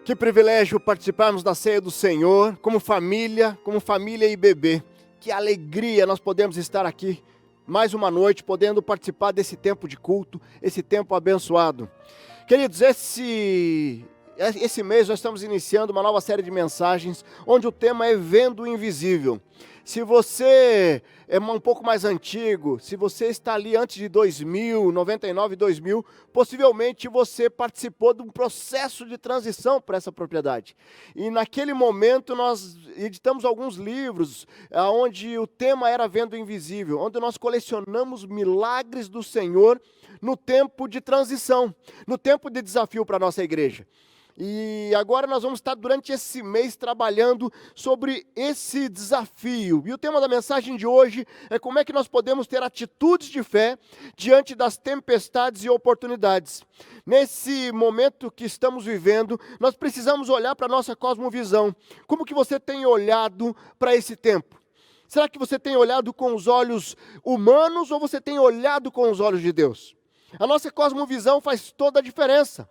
Que privilégio participarmos da ceia do Senhor, como família e bebê. Que alegria nós podemos estar aqui mais uma noite, podendo participar desse tempo de culto, esse tempo abençoado. Queridos, esse mês nós estamos iniciando uma nova série de mensagens, onde o tema é Vendo o Invisível. Se você é um pouco mais antigo, se você está ali antes de 2000, 99, 2000, possivelmente você participou de um processo de transição para essa propriedade. E naquele momento nós editamos alguns livros, onde o tema era Vendo o Invisível, onde nós colecionamos milagres do Senhor no tempo de transição, no tempo de desafio para a nossa igreja. E agora nós vamos estar durante esse mês trabalhando sobre esse desafio. E o tema da mensagem de hoje é como é que nós podemos ter atitudes de fé diante das tempestades e oportunidades. Nesse momento que estamos vivendo, nós precisamos olhar para a nossa cosmovisão. Como que você tem olhado para esse tempo? Será que você tem olhado com os olhos humanos ou você tem olhado com os olhos de Deus? A nossa cosmovisão faz toda a diferença.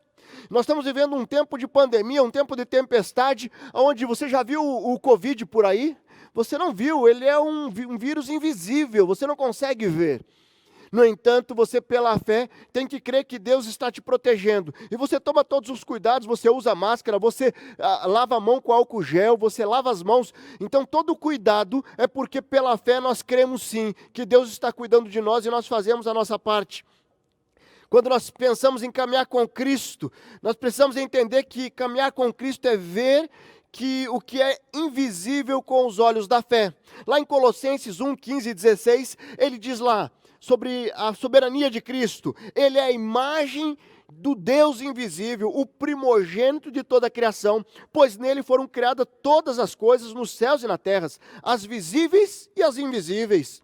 Nós estamos vivendo um tempo de pandemia, um tempo de tempestade, onde você já viu o Covid por aí? Você não viu, ele é um vírus invisível, você não consegue ver. No entanto, você pela fé tem que crer que Deus está te protegendo. E você toma todos os cuidados, você usa máscara, você lava a mão com álcool gel, você lava as mãos. Então todo cuidado é porque pela fé nós cremos sim, que Deus está cuidando de nós e nós fazemos a nossa parte. Quando nós pensamos em caminhar com Cristo, nós precisamos entender que caminhar com Cristo é ver que o que é invisível com os olhos da fé. Lá em Colossenses 1, 15 e 16, ele diz lá sobre a soberania de Cristo. Ele é a imagem do Deus invisível, o primogênito de toda a criação, pois nele foram criadas todas as coisas nos céus e na terra, as visíveis e as invisíveis.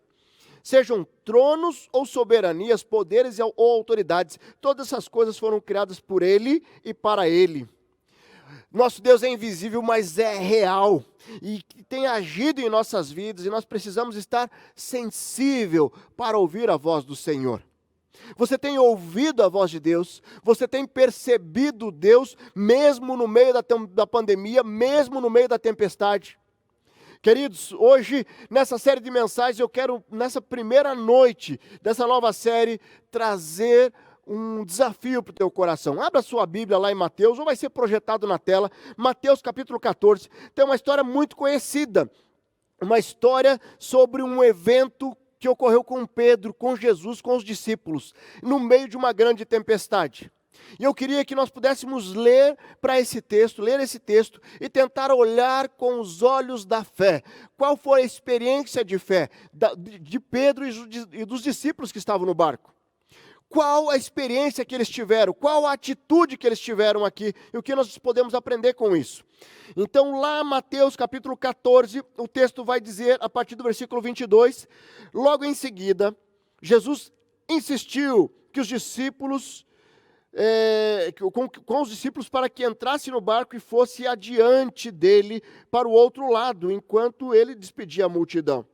Sejam tronos ou soberanias, poderes ou autoridades, todas essas coisas foram criadas por Ele e para Ele. Nosso Deus é invisível, mas é real e tem agido em nossas vidas e nós precisamos estar sensível para ouvir a voz do Senhor. Você tem ouvido a voz de Deus, você tem percebido Deus, mesmo no meio da pandemia, mesmo no meio da tempestade. Queridos, hoje, nessa série de mensagens, eu quero, nessa primeira noite dessa nova série, trazer um desafio para o teu coração. Abra sua Bíblia lá em Mateus, ou vai ser projetado na tela. Mateus capítulo 14, tem uma história muito conhecida. Uma história sobre um evento que ocorreu com Pedro, com Jesus, com os discípulos, no meio de uma grande tempestade. E eu queria que nós pudéssemos ler esse texto e tentar olhar com os olhos da fé. Qual foi a experiência de fé de Pedro e dos discípulos que estavam no barco? Qual a experiência que eles tiveram? Qual a atitude que eles tiveram aqui? E o que nós podemos aprender com isso? Então lá Mateus capítulo 14, o texto vai dizer, a partir do versículo 22, logo em seguida, Jesus insistiu que os discípulos... com os discípulos para que entrasse no barco e fosse adiante dele para o outro lado, enquanto ele despedia a multidão.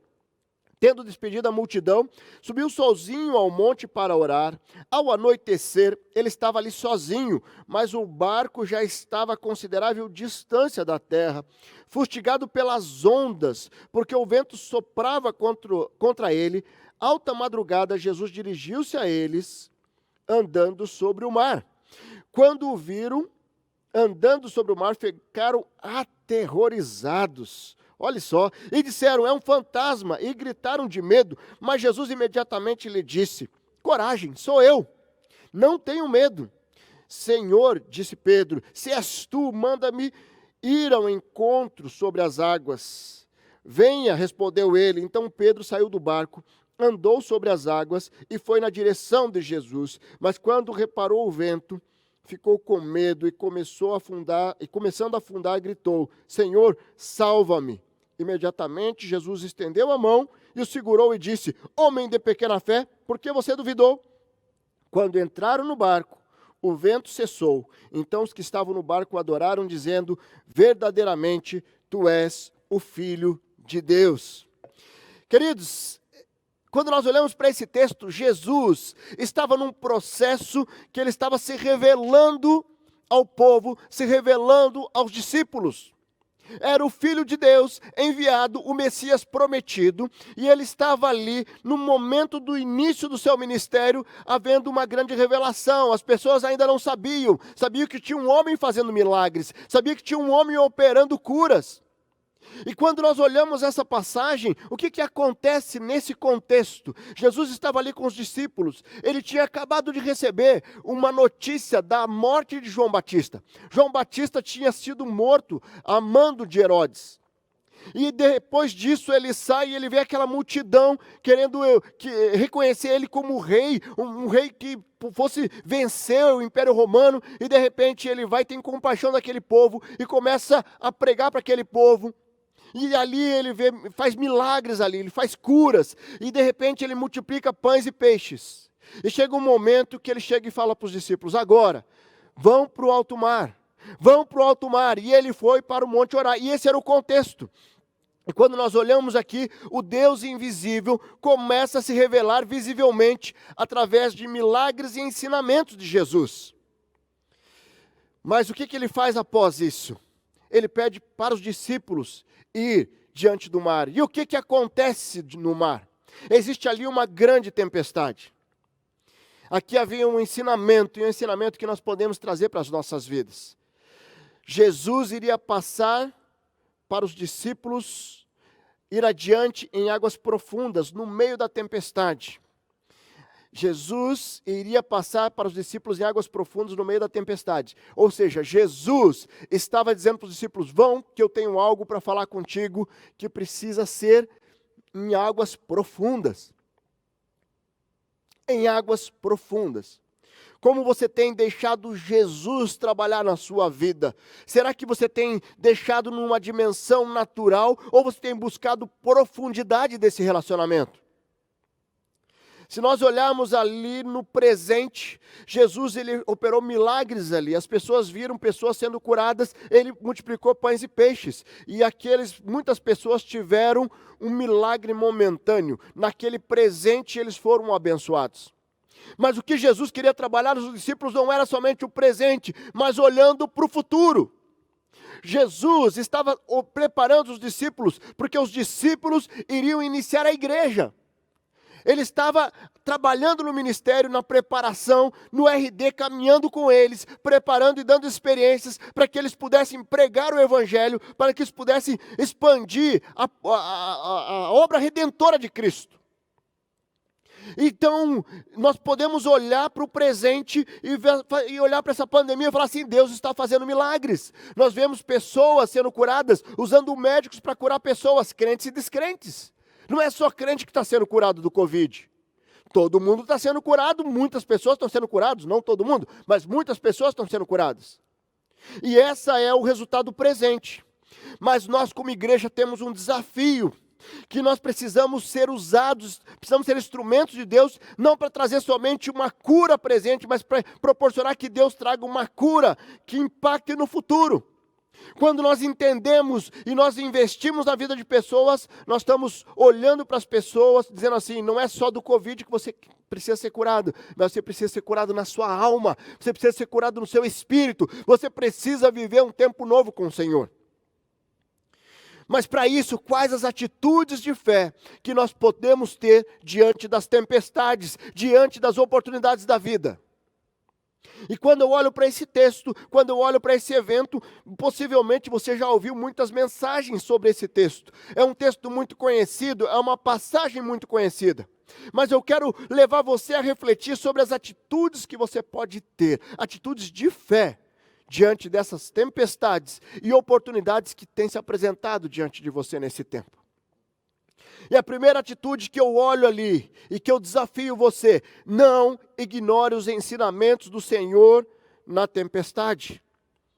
Tendo despedido a multidão, subiu sozinho ao monte para orar. Ao anoitecer, ele estava ali sozinho, mas o barco já estava a considerável distância da terra, fustigado pelas ondas, porque o vento soprava contra ele. Alta madrugada, Jesus dirigiu-se a eles, andando sobre o mar. Quando o viram andando sobre o mar, ficaram aterrorizados. Olha só, e disseram, é um fantasma, e gritaram de medo, mas Jesus imediatamente lhe disse, coragem, sou eu, não tenho medo. Senhor, disse Pedro, se és tu, manda-me ir ao encontro sobre as águas. Venha, respondeu ele. Então Pedro saiu do barco, andou sobre as águas e foi na direção de Jesus. Mas quando reparou o vento, ficou com medo e começando a afundar, gritou, Senhor, salva-me. Imediatamente Jesus estendeu a mão e o segurou e disse, homem de pequena fé, por que você duvidou? Quando entraram no barco, o vento cessou. Então os que estavam no barco o adoraram, dizendo, verdadeiramente tu és o Filho de Deus. Queridos, quando nós olhamos para esse texto, Jesus estava num processo que ele estava se revelando ao povo, se revelando aos discípulos. Era o Filho de Deus enviado, o Messias prometido, e ele estava ali no momento do início do seu ministério, havendo uma grande revelação. As pessoas ainda não sabiam que tinha um homem fazendo milagres, sabiam que tinha um homem operando curas. E quando nós olhamos essa passagem, o que acontece nesse contexto? Jesus estava ali com os discípulos, ele tinha acabado de receber uma notícia da morte de João Batista. João Batista tinha sido morto a mando de Herodes. E depois disso ele sai e ele vê aquela multidão querendo reconhecer ele como rei, um rei que fosse vencer o Império Romano, e de repente ele vai ter compaixão daquele povo e começa a pregar para aquele povo. E ali ele faz milagres ali, ele faz curas, e de repente ele multiplica pães e peixes. E chega um momento que ele chega e fala para os discípulos: agora, vão para o alto mar, e ele foi para o monte orar, e esse era o contexto. E quando nós olhamos aqui, o Deus invisível começa a se revelar visivelmente através de milagres e ensinamentos de Jesus. Mas o que ele faz após isso? Ele pede para os discípulos ir diante do mar. E o que acontece no mar? Existe ali uma grande tempestade. Aqui havia um ensinamento, e um ensinamento que nós podemos trazer para as nossas vidas. Jesus iria passar para os discípulos, ir adiante em águas profundas, no meio da tempestade. Jesus iria passar para os discípulos em águas profundas no meio da tempestade. Ou seja, Jesus estava dizendo para os discípulos: vão, que eu tenho algo para falar contigo que precisa ser em águas profundas. Em águas profundas. Como você tem deixado Jesus trabalhar na sua vida? Será que você tem deixado numa dimensão natural, ou você tem buscado profundidade desse relacionamento? Se nós olharmos ali no presente, Jesus ele operou milagres ali, as pessoas viram pessoas sendo curadas, ele multiplicou pães e peixes, e muitas pessoas tiveram um milagre momentâneo, naquele presente eles foram abençoados. Mas o que Jesus queria trabalhar nos discípulos não era somente o presente, mas olhando para o futuro. Jesus estava preparando os discípulos, porque os discípulos iriam iniciar a igreja. Ele estava trabalhando no ministério, na preparação, no RD, caminhando com eles, preparando e dando experiências para que eles pudessem pregar o Evangelho, para que eles pudessem expandir a obra redentora de Cristo. Então, nós podemos olhar para o presente e olhar para essa pandemia e falar assim: Deus está fazendo milagres. Nós vemos pessoas sendo curadas, usando médicos para curar pessoas, crentes e descrentes. Não é só crente que está sendo curado do Covid. Todo mundo está sendo curado, muitas pessoas estão sendo curadas, não todo mundo, mas muitas pessoas estão sendo curadas. E esse é o resultado presente. Mas nós como igreja temos um desafio, que nós precisamos ser usados, precisamos ser instrumentos de Deus, não para trazer somente uma cura presente, mas para proporcionar que Deus traga uma cura que impacte no futuro. Quando nós entendemos e nós investimos na vida de pessoas, nós estamos olhando para as pessoas, dizendo assim: não é só do Covid que você precisa ser curado, mas você precisa ser curado na sua alma, você precisa ser curado no seu espírito, você precisa viver um tempo novo com o Senhor. Mas para isso, quais as atitudes de fé que nós podemos ter diante das tempestades, diante das oportunidades da vida? E quando eu olho para esse texto, quando eu olho para esse evento, possivelmente você já ouviu muitas mensagens sobre esse texto. É um texto muito conhecido, é uma passagem muito conhecida. Mas eu quero levar você a refletir sobre as atitudes que você pode ter, atitudes de fé, diante dessas tempestades e oportunidades que têm se apresentado diante de você nesse tempo. E a primeira atitude que eu olho ali e que eu desafio você: não ignore os ensinamentos do Senhor na tempestade.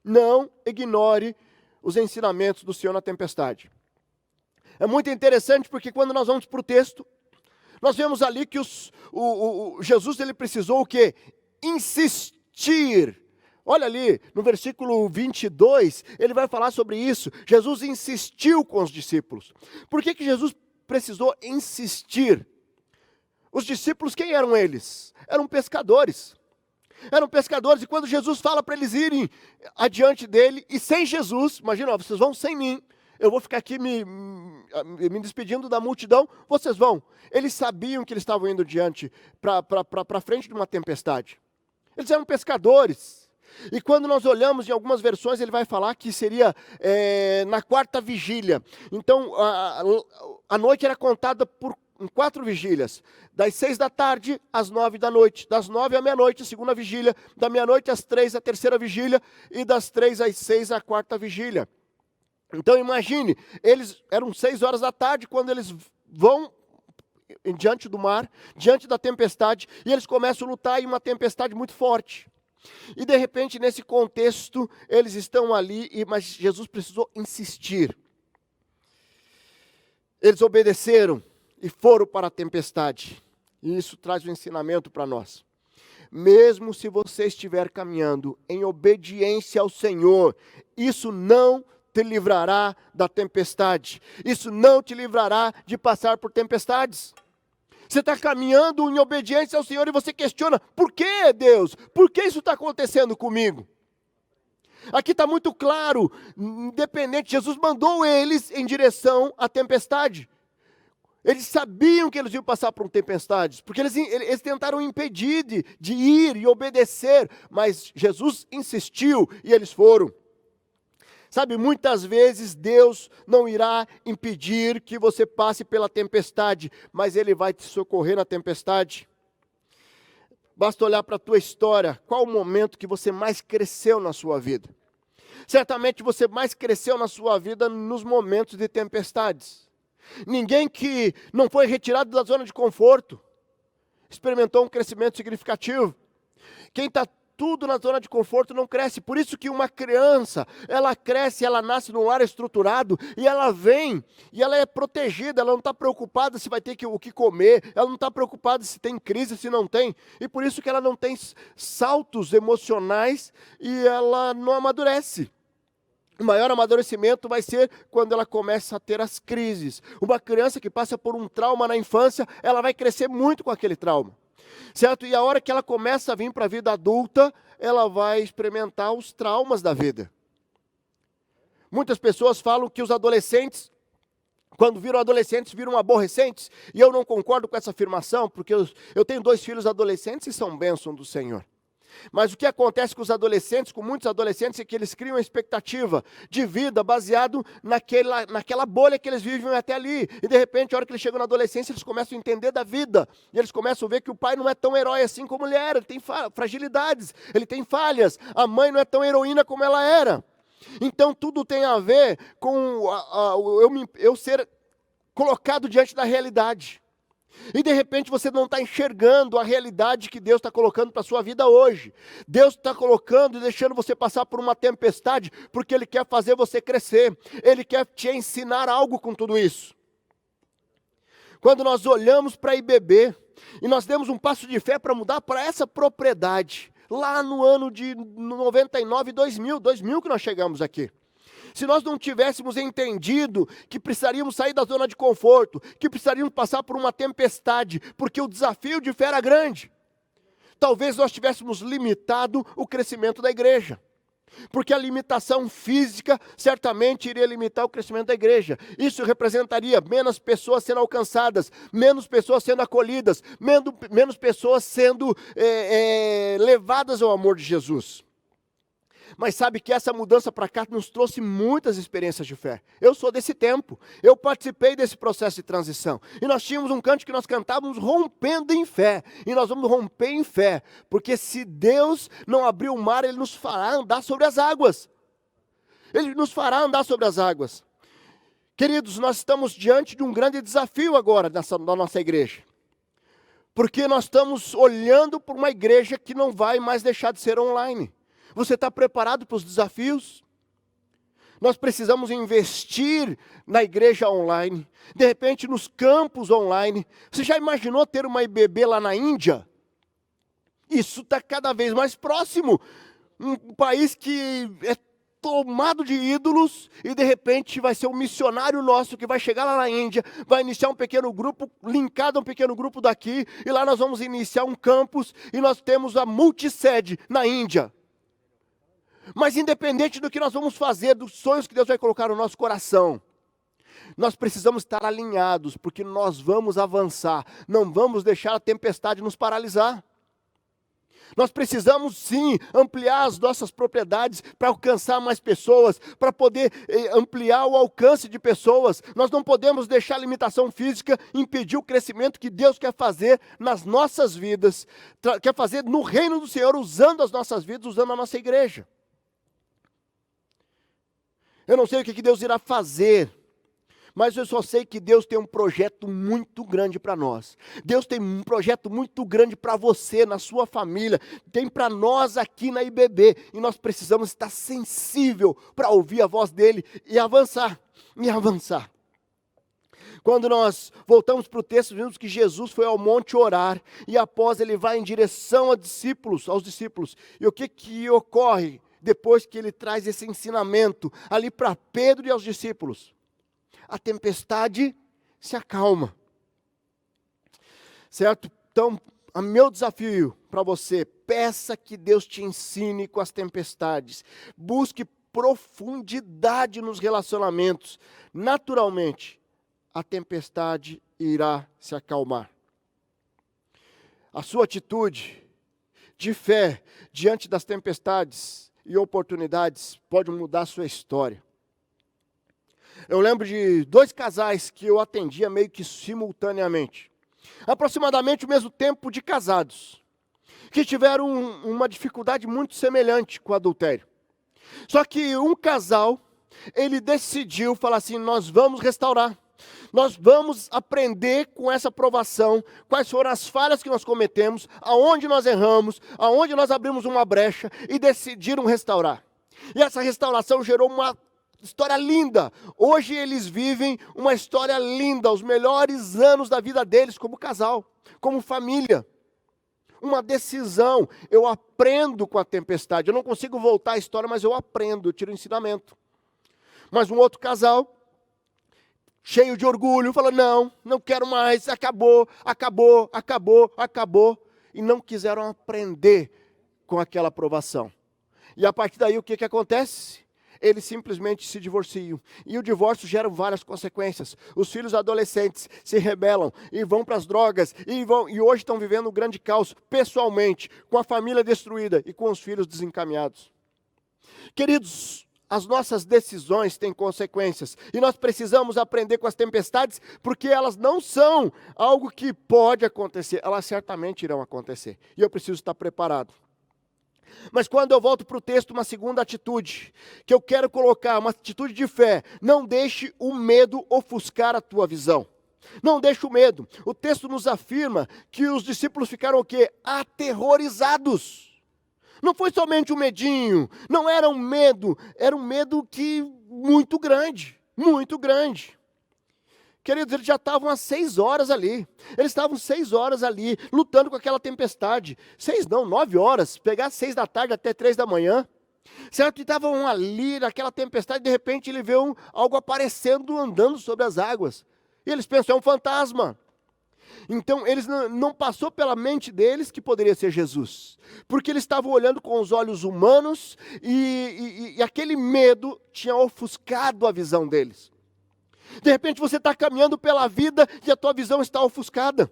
Não ignore os ensinamentos do Senhor na tempestade. É muito interessante porque quando nós vamos para o texto, nós vemos ali que Jesus ele precisou o quê? Insistir. Olha ali, no versículo 22, ele vai falar sobre isso. Jesus insistiu com os discípulos. Por que Jesus precisou insistir? Os discípulos, quem eram eles? Eram pescadores. Eram pescadores, e quando Jesus fala para eles irem adiante dele, e sem Jesus, imagina, ó, vocês vão sem mim, eu vou ficar aqui me despedindo da multidão, vocês vão. Eles sabiam que eles estavam indo diante, para frente de uma tempestade. Eles eram pescadores. E quando nós olhamos em algumas versões, ele vai falar que seria na quarta vigília. Então, a noite era contada em 4 vigílias. Das 6 da tarde às 9 da noite. Das 9 à meia-noite, a segunda vigília. Da meia-noite às 3, a terceira vigília. E das 3 às 6, a quarta vigília. Então, imagine, eles eram 6 horas da tarde quando eles vão diante do mar, diante da tempestade, e eles começam a lutar em uma tempestade muito forte. E de repente, nesse contexto, eles estão ali, mas Jesus precisou insistir. Eles obedeceram e foram para a tempestade. E isso traz um ensinamento para nós. Mesmo se você estiver caminhando em obediência ao Senhor, isso não te livrará da tempestade. Isso não te livrará de passar por tempestades. Você está caminhando em obediência ao Senhor e você questiona, por que, Deus? Por que isso está acontecendo comigo? Aqui está muito claro, independente, Jesus mandou eles em direção à tempestade. Eles sabiam que eles iam passar por tempestades, porque eles tentaram impedir de ir e obedecer, mas Jesus insistiu e eles foram. Sabe, muitas vezes Deus não irá impedir que você passe pela tempestade, mas Ele vai te socorrer na tempestade. Basta olhar para a tua história, qual o momento que você mais cresceu na sua vida? Certamente você mais cresceu na sua vida nos momentos de tempestades. Ninguém que não foi retirado da zona de conforto experimentou um crescimento significativo. Quem está tudo na zona de conforto não cresce. Por isso que uma criança, ela cresce, ela nasce num lar estruturado, e ela vem, e ela é protegida, ela não está preocupada se vai ter o que comer, ela não está preocupada se tem crise, se não tem, e por isso que ela não tem saltos emocionais, e ela não amadurece. O maior amadurecimento vai ser quando ela começa a ter as crises. Uma criança que passa por um trauma na infância, ela vai crescer muito com aquele trauma. Certo? E a hora que ela começa a vir para a vida adulta, ela vai experimentar os traumas da vida. Muitas pessoas falam que os adolescentes, quando viram adolescentes, viram aborrecentes. E eu não concordo com essa afirmação, porque eu tenho 2 filhos adolescentes e são bênção do Senhor. Mas o que acontece com os adolescentes, com muitos adolescentes, é que eles criam uma expectativa de vida baseado naquela bolha que eles vivem até ali. E de repente, a hora que eles chegam na adolescência, eles começam a entender da vida. E eles começam a ver que o pai não é tão herói assim como ele era. Ele tem fragilidades, ele tem falhas. A mãe não é tão heroína como ela era. Então tudo tem a ver com eu ser colocado diante da realidade. E de repente você não está enxergando a realidade que Deus está colocando para a sua vida hoje. Deus está colocando e deixando você passar por uma tempestade, porque Ele quer fazer você crescer. Ele quer te ensinar algo com tudo isso. Quando nós olhamos para a IBB, e nós demos um passo de fé para mudar para essa propriedade, lá no ano de 99, 2000 que nós chegamos aqui. Se nós não tivéssemos entendido que precisaríamos sair da zona de conforto, que precisaríamos passar por uma tempestade, porque o desafio de fé era grande, talvez nós tivéssemos limitado o crescimento da igreja. Porque a limitação física certamente iria limitar o crescimento da igreja. Isso representaria menos pessoas sendo alcançadas, menos pessoas sendo acolhidas, menos pessoas sendo levadas ao amor de Jesus. Mas sabe que essa mudança para cá nos trouxe muitas experiências de fé. Eu sou desse tempo, eu participei desse processo de transição. E nós tínhamos um canto que nós cantávamos rompendo em fé. E nós vamos romper em fé, porque se Deus não abrir o mar, Ele nos fará andar sobre as águas. Ele nos fará andar sobre as águas. Queridos, nós estamos diante de um grande desafio agora na nossa igreja. Porque nós estamos olhando para uma igreja que não vai mais deixar de ser online. Você está preparado para os desafios? Nós precisamos investir na igreja online, de repente nos campos online. Você já imaginou ter uma IBB lá na Índia? Isso está cada vez mais próximo. Um país que é tomado de ídolos, e de repente vai ser um missionário nosso que vai chegar lá na Índia, vai iniciar um pequeno grupo, linkado a um pequeno grupo daqui, e lá nós vamos iniciar um campus, e nós temos a multissede na Índia. Mas independente do que nós vamos fazer, dos sonhos que Deus vai colocar no nosso coração, nós precisamos estar alinhados, porque nós vamos avançar, não vamos deixar a tempestade nos paralisar. Nós precisamos sim ampliar as nossas propriedades para alcançar mais pessoas, para poder ampliar o alcance de pessoas. Nós não podemos deixar a limitação física impedir o crescimento que Deus quer fazer nas nossas vidas, quer fazer no reino do Senhor, usando as nossas vidas, usando a nossa igreja. Eu não sei o que Deus irá fazer, mas eu só sei que Deus tem um projeto muito grande para nós. Deus tem um projeto muito grande para você, na sua família. Tem para nós aqui na IBB. E nós precisamos estar sensível para ouvir a voz dele e avançar. Quando nós voltamos para o texto, vimos que Jesus foi ao monte orar. E após ele vai em direção aos discípulos. E o que ocorre depois que ele traz esse ensinamento ali para Pedro e aos discípulos? A tempestade se acalma, certo? Então, o meu desafio para você, peça que Deus te ensine com as tempestades, busque profundidade nos relacionamentos, naturalmente, a tempestade irá se acalmar. A sua atitude de fé diante das tempestades e oportunidades pode mudar a sua história. Eu lembro de 2 casais que eu atendia meio que simultaneamente. Aproximadamente o mesmo tempo de casados. Que tiveram uma dificuldade muito semelhante com o adultério. Só que um casal, ele decidiu falar assim, nós vamos restaurar. Nós vamos aprender com essa provação, quais foram as falhas que nós cometemos, aonde nós erramos, aonde nós abrimos uma brecha e decidiram restaurar. E essa restauração gerou uma história linda. Hoje eles vivem uma história linda, os melhores anos da vida deles como casal, como família. Uma decisão. Eu aprendo com a tempestade. Eu não consigo voltar a história, mas eu aprendo, eu tiro ensinamento. Mas um outro casal, cheio de orgulho, falou, não quero mais, acabou. E não quiseram aprender com aquela aprovação. E a partir daí o que acontece? Eles simplesmente se divorciam. E o divórcio gera várias consequências. Os filhos adolescentes se rebelam e vão para as drogas. E hoje estão vivendo um grande caos pessoalmente, com a família destruída e com os filhos desencaminhados. Queridos, as nossas decisões têm consequências. E nós precisamos aprender com as tempestades, porque elas não são algo que pode acontecer. Elas certamente irão acontecer. E eu preciso estar preparado. Mas quando eu volto para o texto, uma segunda atitude, que eu quero colocar, uma atitude de fé, não deixe o medo ofuscar a tua visão. Não deixe o medo. O texto nos afirma que os discípulos ficaram o quê? Aterrorizados. Não foi somente um medinho, não era um medo muito grande, muito grande. Queridos, eles já estavam há 6 horas ali. Eles estavam 6 horas ali, lutando com aquela tempestade. 9 horas. Pegar 6 da tarde até 3 da manhã. Certo? E estavam ali naquela tempestade, de repente ele vê algo aparecendo, andando sobre as águas. E eles pensam, é um fantasma. Então, eles não passou pela mente deles que poderia ser Jesus. Porque eles estavam olhando com os olhos humanos e aquele medo tinha ofuscado a visão deles. De repente você está caminhando pela vida e a tua visão está ofuscada.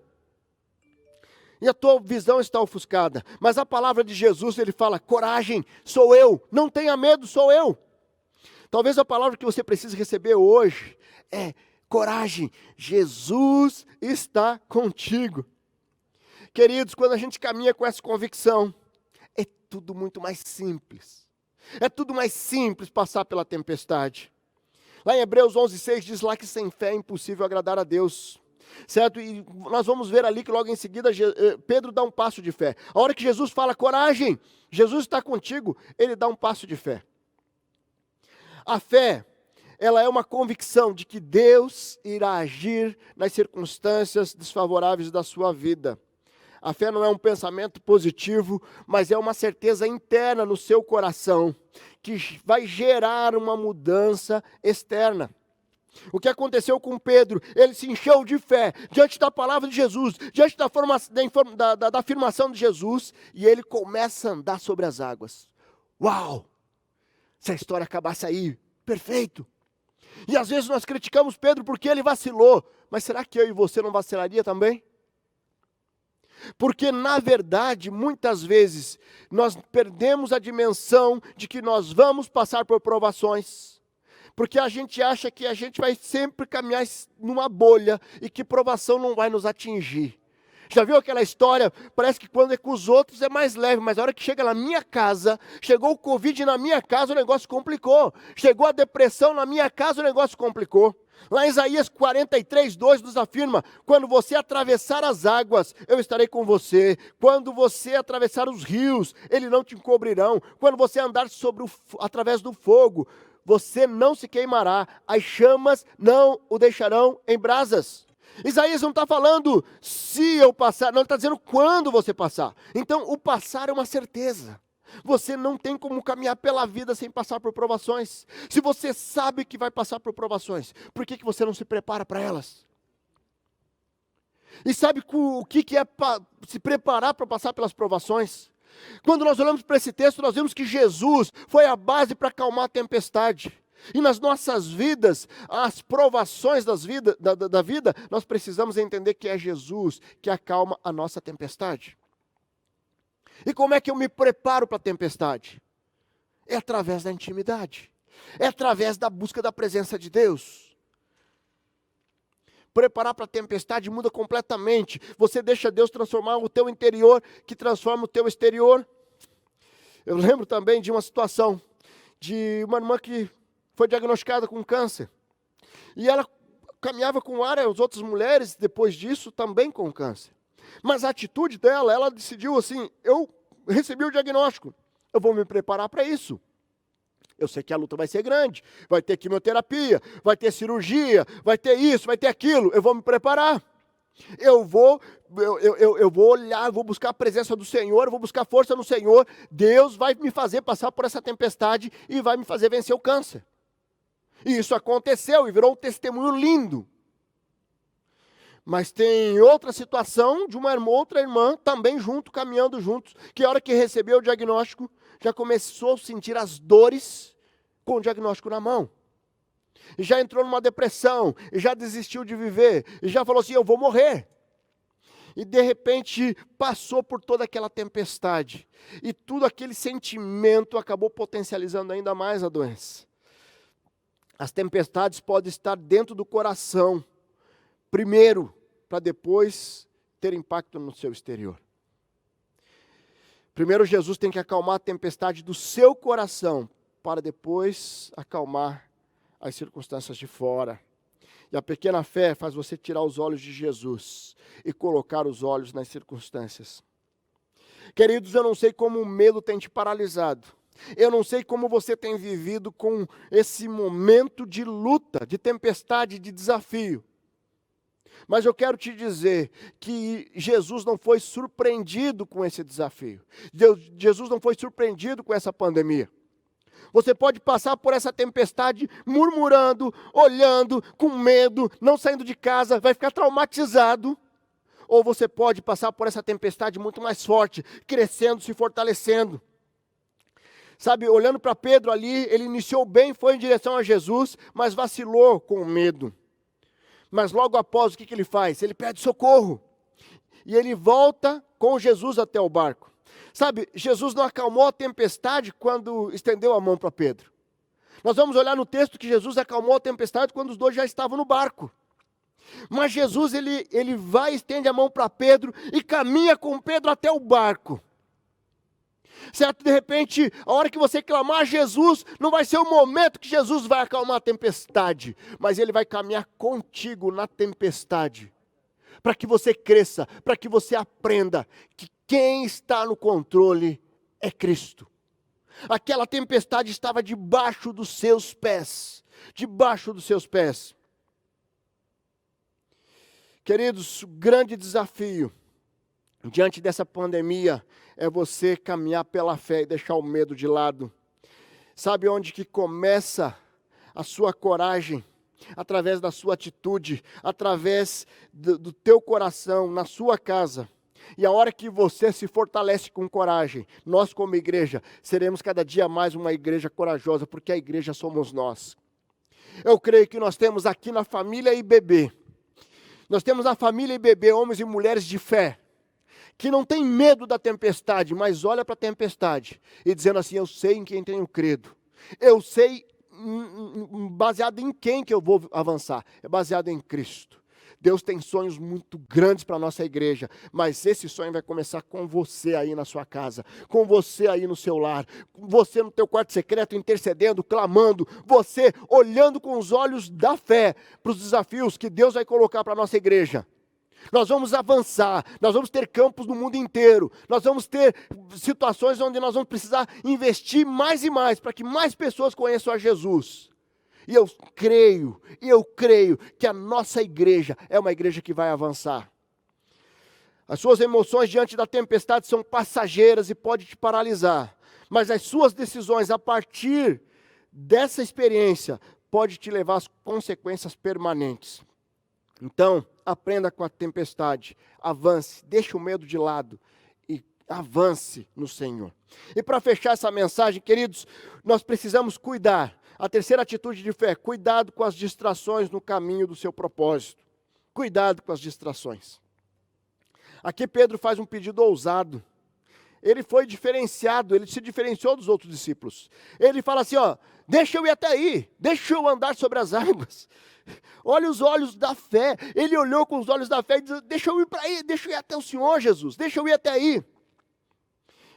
Mas a palavra de Jesus, ele fala, coragem, sou eu. Não tenha medo, sou eu. Talvez a palavra que você precisa receber hoje é coragem. Jesus está contigo. Queridos, quando a gente caminha com essa convicção, é tudo muito mais simples. É tudo mais simples passar pela tempestade. Lá em Hebreus 11:6 diz lá que sem fé é impossível agradar a Deus, certo? E nós vamos ver ali que logo em seguida Pedro dá um passo de fé. A hora que Jesus fala, coragem, Jesus está contigo, ele dá um passo de fé. A fé, ela é uma convicção de que Deus irá agir nas circunstâncias desfavoráveis da sua vida. A fé não é um pensamento positivo, mas é uma certeza interna no seu coração, que vai gerar uma mudança externa. O que aconteceu com Pedro? Ele se encheu de fé diante da palavra de Jesus, diante da afirmação de Jesus, e ele começa a andar sobre as águas. Uau! Se a história acabasse aí, perfeito! E às vezes nós criticamos Pedro porque ele vacilou, mas será que eu e você não vacilaria também? Porque na verdade, muitas vezes, nós perdemos a dimensão de que nós vamos passar por provações. Porque a gente acha que a gente vai sempre caminhar numa bolha e que provação não vai nos atingir. Já viu aquela história? Parece que quando é com os outros é mais leve, mas a hora que chega na minha casa, chegou o Covid na minha casa, o negócio complicou. Chegou a depressão na minha casa, o negócio complicou. Lá em Isaías 43:2 nos afirma: quando você atravessar as águas, eu estarei com você. Quando você atravessar os rios, eles não te encobrirão. Quando você andar através do fogo, você não se queimará, as chamas não o deixarão em brasas. Isaías não está falando se eu passar, não, ele está dizendo quando você passar. Então, o passar é uma certeza. Você não tem como caminhar pela vida sem passar por provações. Se você sabe que vai passar por provações, por que você não se prepara para elas? E sabe o que é se preparar para passar pelas provações? Quando nós olhamos para esse texto, nós vemos que Jesus foi a base para acalmar a tempestade. E nas nossas vidas, as provações da vida, nós precisamos entender que é Jesus que acalma a nossa tempestade. E como é que eu me preparo para a tempestade? É através da intimidade. É através da busca da presença de Deus. Preparar para a tempestade muda completamente. Você deixa Deus transformar o teu interior, que transforma o teu exterior. Eu lembro também de uma situação de uma irmã que foi diagnosticada com câncer. E ela caminhava com várias outras mulheres, depois disso, também com câncer. Mas a atitude dela, ela decidiu assim: eu recebi o diagnóstico, eu vou me preparar para isso. Eu sei que a luta vai ser grande, vai ter quimioterapia, vai ter cirurgia, vai ter isso, vai ter aquilo, eu vou me preparar. Eu vou olhar, vou buscar a presença do Senhor, eu vou buscar força no Senhor. Deus vai me fazer passar por essa tempestade e vai me fazer vencer o câncer. E isso aconteceu e virou um testemunho lindo. Mas tem outra situação de uma outra irmã também junto, caminhando juntos, que a hora que recebeu o diagnóstico, já começou a sentir as dores com o diagnóstico na mão. E já entrou numa depressão, e já desistiu de viver, e já falou assim: eu vou morrer. E de repente passou por toda aquela tempestade. E tudo aquele sentimento acabou potencializando ainda mais a doença. As tempestades podem estar dentro do coração, primeiro, para depois ter impacto no seu exterior. Primeiro Jesus tem que acalmar a tempestade do seu coração, para depois acalmar as circunstâncias de fora. E a pequena fé faz você tirar os olhos de Jesus e colocar os olhos nas circunstâncias. Queridos, eu não sei como o medo tem te paralisado. Eu não sei como você tem vivido com esse momento de luta, de tempestade, de desafio. Mas eu quero te dizer que Jesus não foi surpreendido com esse desafio. Jesus não foi surpreendido com essa pandemia. Você pode passar por essa tempestade murmurando, olhando, com medo, não saindo de casa, vai ficar traumatizado. Ou você pode passar por essa tempestade muito mais forte, crescendo, se fortalecendo. Sabe, olhando para Pedro ali, ele iniciou bem, foi em direção a Jesus, mas vacilou com medo. Mas logo após, o que ele faz? Ele pede socorro. E ele volta com Jesus até o barco. Sabe, Jesus não acalmou a tempestade quando estendeu a mão para Pedro. Nós vamos olhar no texto que Jesus acalmou a tempestade quando os dois já estavam no barco. Mas Jesus, ele vai, estende a mão para Pedro e caminha com Pedro até o barco. Certo? De repente, a hora que você clamar a Jesus, não vai ser o momento que Jesus vai acalmar a tempestade, mas Ele vai caminhar contigo na tempestade, para que você cresça, para que você aprenda que quem está no controle é Cristo. Aquela tempestade estava debaixo dos seus pés, debaixo dos seus pés. Queridos, o grande desafio diante dessa pandemia é você caminhar pela fé e deixar o medo de lado. Sabe onde que começa a sua coragem? Através da sua atitude, através do teu coração, na sua casa. E a hora que você se fortalece com coragem, nós como igreja, seremos cada dia mais uma igreja corajosa, porque a igreja somos nós. Eu creio que nós temos aqui na família IBB, nós temos na família IBB homens e mulheres de fé, que não tem medo da tempestade, mas olha para a tempestade e dizendo assim, eu sei em quem tenho crido, eu sei baseado em quem que eu vou avançar, é baseado em Cristo. Deus tem sonhos muito grandes para a nossa igreja, mas esse sonho vai começar com você aí na sua casa, com você aí no seu lar, você no teu quarto secreto intercedendo, clamando, você olhando com os olhos da fé para os desafios que Deus vai colocar para a nossa igreja. Nós vamos avançar, nós vamos ter campos no mundo inteiro, nós vamos ter situações onde nós vamos precisar investir mais e mais para que mais pessoas conheçam a Jesus. E eu creio que a nossa igreja é uma igreja que vai avançar. As suas emoções diante da tempestade são passageiras e podem te paralisar. Mas as suas decisões a partir dessa experiência podem te levar às consequências permanentes. Então, aprenda com a tempestade, avance, deixe o medo de lado e avance no Senhor. E para fechar essa mensagem, queridos, nós precisamos cuidar. A terceira atitude de fé, cuidado com as distrações no caminho do seu propósito. Cuidado com as distrações. Aqui Pedro faz um pedido ousado. Ele foi diferenciado, ele se diferenciou dos outros discípulos. Ele fala assim, deixa eu ir até aí, deixa eu andar sobre as águas. Olha os olhos da fé. Ele olhou com os olhos da fé e disse, deixa eu ir para aí, deixa eu ir até o Senhor Jesus, deixa eu ir até aí.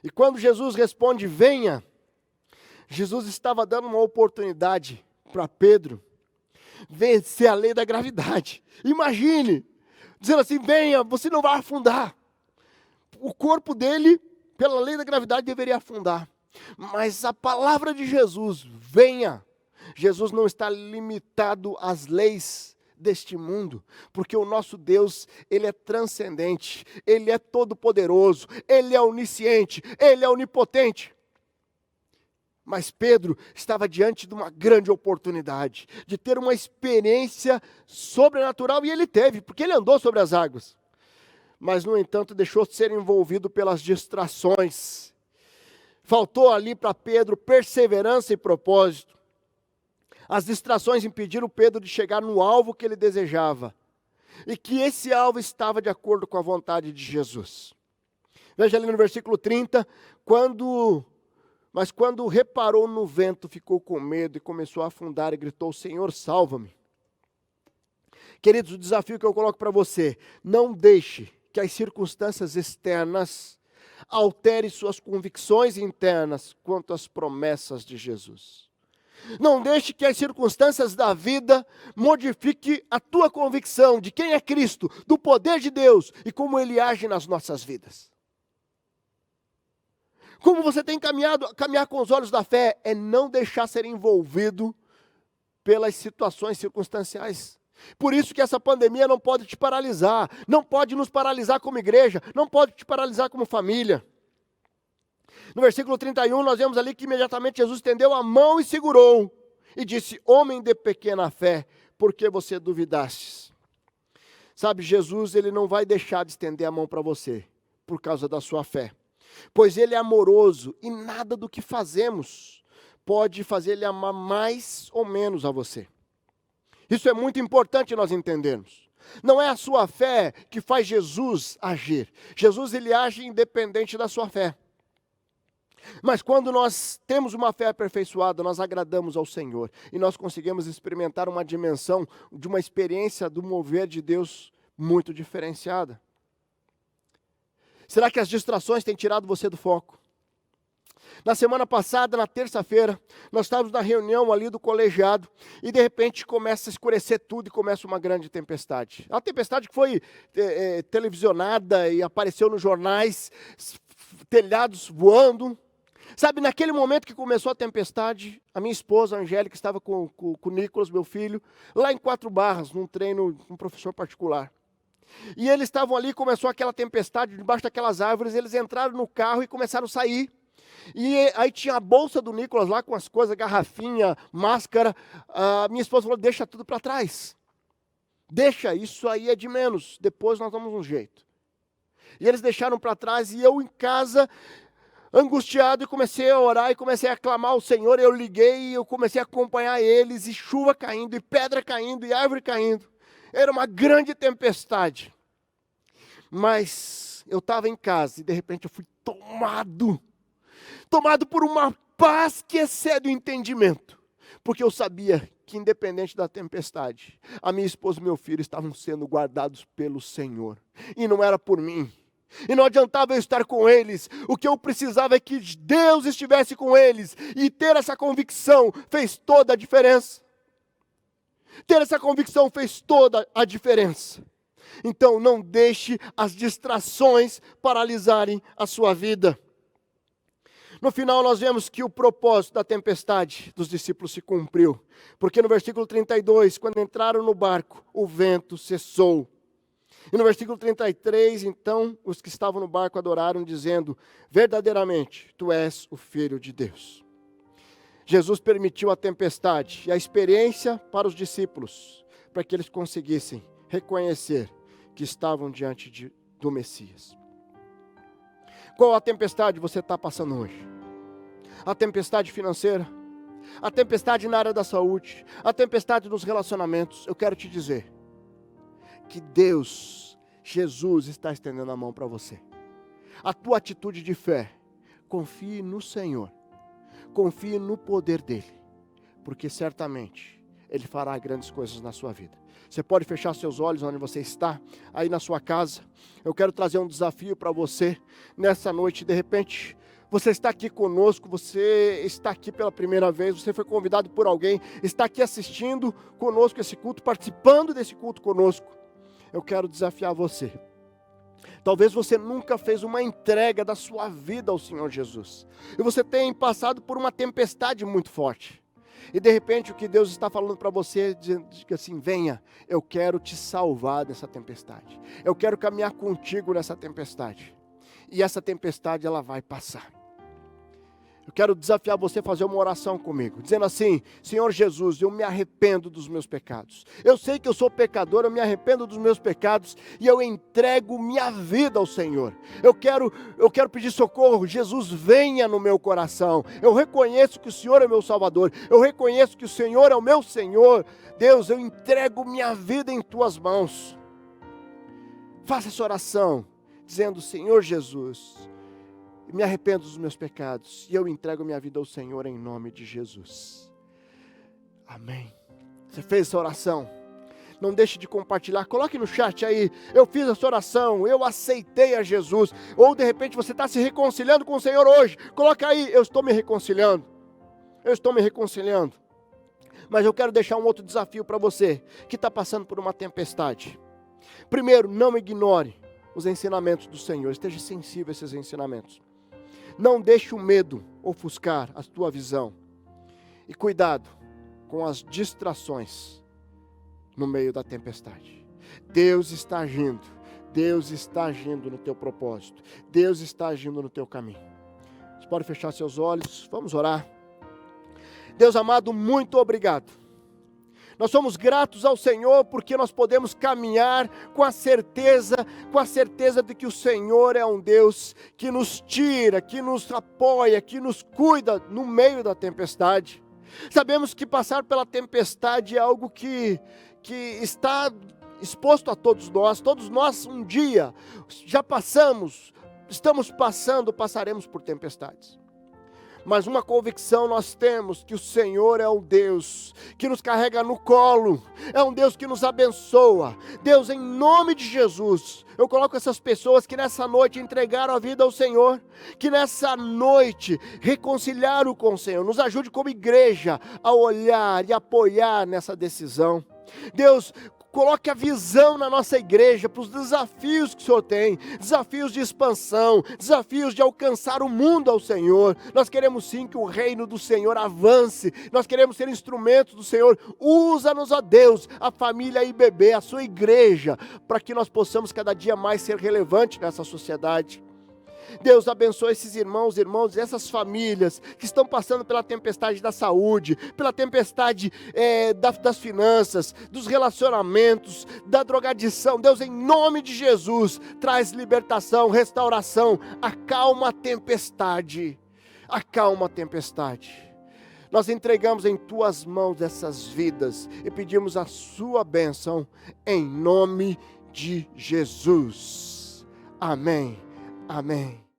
E quando Jesus responde, venha, Jesus estava dando uma oportunidade para Pedro vencer a lei da gravidade. Imagine, dizendo assim, venha, você não vai afundar. O corpo dele, pela lei da gravidade, deveria afundar. Mas a palavra de Jesus, venha. Jesus não está limitado às leis deste mundo, porque o nosso Deus, Ele é transcendente, Ele é todo-poderoso, Ele é onisciente, Ele é onipotente. Mas Pedro estava diante de uma grande oportunidade, de ter uma experiência sobrenatural, e ele teve, porque ele andou sobre as águas. Mas, no entanto, deixou de ser envolvido pelas distrações. Faltou ali para Pedro perseverança e propósito. As distrações impediram Pedro de chegar no alvo que ele desejava, e que esse alvo estava de acordo com a vontade de Jesus. Veja ali no versículo 30, Mas quando reparou no vento, ficou com medo e começou a afundar e gritou, Senhor, salva-me. Queridos, o desafio que eu coloco para você, não deixe que as circunstâncias externas alterem suas convicções internas quanto às promessas de Jesus. Não deixe que as circunstâncias da vida modifiquem a tua convicção de quem é Cristo, do poder de Deus e como Ele age nas nossas vidas. Como você tem caminhar com os olhos da fé, é não deixar ser envolvido pelas situações circunstanciais. Por isso que essa pandemia não pode te paralisar, não pode nos paralisar como igreja, não pode te paralisar como família. No versículo 31, nós vemos ali que imediatamente Jesus estendeu a mão e segurou, e disse, homem de pequena fé, por que você duvidastes? Sabe, Jesus, Ele não vai deixar de estender a mão para você, por causa da sua fé. Pois Ele é amoroso, e nada do que fazemos pode fazer Ele amar mais ou menos a você. Isso é muito importante nós entendermos. Não é a sua fé que faz Jesus agir. Jesus, Ele age independente da sua fé. Mas quando nós temos uma fé aperfeiçoada, nós agradamos ao Senhor. E nós conseguimos experimentar uma dimensão de uma experiência do mover de Deus muito diferenciada. Será que as distrações têm tirado você do foco? Na semana passada, na terça-feira, nós estávamos na reunião ali do colegiado e de repente começa a escurecer tudo e começa uma grande tempestade. A tempestade que foi televisionada e apareceu nos jornais, telhados voando. Sabe, naquele momento que começou a tempestade, a minha esposa, a Angélica, estava com o Nicolas, meu filho, lá em 4 Barras, num treino com um professor particular. E eles estavam ali, começou aquela tempestade, debaixo daquelas árvores, eles entraram no carro e começaram a sair. E aí tinha a bolsa do Nicolas lá com as coisas, garrafinha, máscara. A minha esposa falou, deixa tudo para trás. Deixa, isso aí é de menos, depois nós damos um jeito. E eles deixaram para trás e eu em casa, angustiado, e comecei a orar e comecei a clamar ao Senhor. Eu liguei e eu comecei a acompanhar eles, e chuva caindo, e pedra caindo, e árvore caindo. Era uma grande tempestade. Mas eu estava em casa e de repente eu fui tomado por uma paz que excede o entendimento. Porque eu sabia que independente da tempestade, a minha esposa e meu filho estavam sendo guardados pelo Senhor. E não era por mim. E não adiantava eu estar com eles. O que eu precisava é que Deus estivesse com eles. E ter essa convicção fez toda a diferença. Ter essa convicção fez toda a diferença. Então não deixe as distrações paralisarem a sua vida. No final nós vemos que o propósito da tempestade dos discípulos se cumpriu. Porque no versículo 32, quando entraram no barco, o vento cessou. E no versículo 33, então, os que estavam no barco adoraram, dizendo, verdadeiramente, tu és o Filho de Deus. Jesus permitiu a tempestade e a experiência para os discípulos, para que eles conseguissem reconhecer que estavam diante do Messias. Qual a tempestade você está passando hoje? A tempestade financeira? A tempestade na área da saúde? A tempestade nos relacionamentos? Eu quero te dizer que Deus, Jesus, está estendendo a mão para você. A tua atitude de fé, confie no Senhor, confie no poder dEle, porque certamente Ele fará grandes coisas na sua vida. Você pode fechar seus olhos onde você está, aí na sua casa. Eu quero trazer um desafio para você nessa noite. De repente, você está aqui conosco, você está aqui pela primeira vez, você foi convidado por alguém, está aqui assistindo conosco esse culto, participando desse culto conosco. Eu quero desafiar você. Talvez você nunca fez uma entrega da sua vida ao Senhor Jesus. E você tem passado por uma tempestade muito forte. E de repente o que Deus está falando para você, dizendo assim, venha, eu quero te salvar dessa tempestade. Eu quero caminhar contigo nessa tempestade. E essa tempestade ela vai passar. Eu quero desafiar você a fazer uma oração comigo, dizendo assim, Senhor Jesus, eu me arrependo dos meus pecados. Eu sei que eu sou pecador, eu me arrependo dos meus pecados e eu entrego minha vida ao Senhor. Eu quero pedir socorro, Jesus, venha no meu coração. Eu reconheço que o Senhor é meu Salvador, eu reconheço que o Senhor é o meu Senhor. Deus, eu entrego minha vida em Tuas mãos. Faça essa oração, dizendo, Senhor Jesus, me arrependo dos meus pecados e eu entrego minha vida ao Senhor em nome de Jesus. Amém. Você fez essa oração? Não deixe de compartilhar. Coloque no chat aí, eu fiz essa oração, eu aceitei a Jesus. Ou de repente você está se reconciliando com o Senhor hoje. Coloca aí, eu estou me reconciliando. Eu estou me reconciliando. Mas eu quero deixar um outro desafio para você que está passando por uma tempestade. Primeiro, não ignore os ensinamentos do Senhor. Esteja sensível a esses ensinamentos. Não deixe o medo ofuscar a tua visão. E cuidado com as distrações no meio da tempestade. Deus está agindo. Deus está agindo no teu propósito. Deus está agindo no teu caminho. Você pode fechar seus olhos. Vamos orar. Deus amado, muito obrigado. Nós somos gratos ao Senhor porque nós podemos caminhar com a certeza de que o Senhor é um Deus que nos tira, que nos apoia, que nos cuida no meio da tempestade. Sabemos que passar pela tempestade é algo que está exposto a todos nós um dia já passamos, estamos passando, passaremos por tempestades. Mas uma convicção nós temos, que o Senhor é um Deus que nos carrega no colo, é um Deus que nos abençoa. Deus, em nome de Jesus, eu coloco essas pessoas que nessa noite entregaram a vida ao Senhor, que nessa noite reconciliaram com o Senhor. Nos ajude como igreja a olhar e apoiar nessa decisão. Deus, coloque a visão na nossa igreja para os desafios que o Senhor tem, desafios de expansão, desafios de alcançar o mundo ao Senhor. Nós queremos sim que o reino do Senhor avance, nós queremos ser instrumentos do Senhor. Usa-nos, ó Deus, a família IBB, a sua igreja, para que nós possamos cada dia mais ser relevante nessa sociedade. Deus, abençoa esses irmãos, essas famílias que estão passando pela tempestade da saúde, pela tempestade das finanças, dos relacionamentos, da drogadição. Deus, em nome de Jesus, traz libertação, restauração, acalma a tempestade, acalma a tempestade. Nós entregamos em tuas mãos essas vidas e pedimos a sua bênção em nome de Jesus. Amém. Amém.